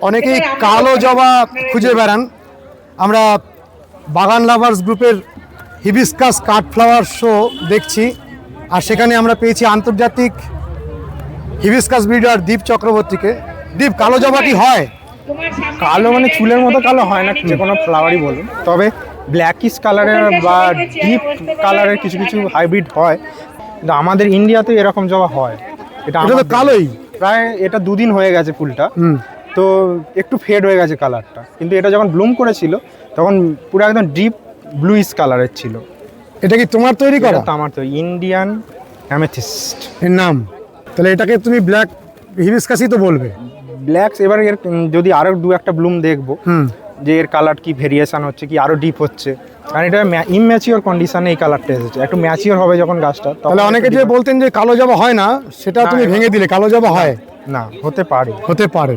অনেকেই কালো জবা খুঁজে বেড়ান। আমরা বাগান লাভার্স গ্রুপের হিবিস্কাস কাঠ ফ্লাওয়ার শো দেখছি, আর সেখানে আমরা পেয়েছি আন্তর্জাতিক হিবিস্কাস ব্রিডার দীপ চক্রবর্তীকে। দীপ, কালো জবা কি হয়? কালো মানে চুলের মতো কালো হয় না, যে কোনো ফ্লাওয়ারই বলুন, তবে ব্ল্যাকিশ কালারের বা ডিপ কালারের কিছু কিছু হাইব্রিড হয়, কিন্তু আমাদের ইন্ডিয়াতে এরকম জবা হয়। এটা তো কালোই। প্রায় এটা 2 দিন হয়ে গেছে ফুলটা, তো একটু ফেড হয়ে গেছে কালারটা, কিন্তু এটা যখন ব্লুম করেছিল তখন পুরো একদম ডিপ ব্লুইশ কালারের ছিল। এটা কি তোমার তৈরি করা? এটা আমার তো ইন্ডিয়ান অ্যামেথিস্ট এর নাম। তাহলে এটাকে তুমি ব্ল্যাক হিবিস্কাসই তো বলবে। ব্ল্যাকস। এবার এর যদি আরো 2-1টা ব্লুম দেখবো যে এর কালার কি ভেরিয়েশন হচ্ছে, কি আরো ডিপ হচ্ছে, কারণ এটা ইমম্যাচিওর কন্ডিশনে এই কালারটা এসেছে। একটু ম্যাচিওর হবে যখন গাছটা, তাহলে অনেকে যে বলতেন যে কালো জবা হয় না, সেটা তুমি ভেঙে দিলে, কালো জবা হয়। না, হতে পারে। হতে পারে।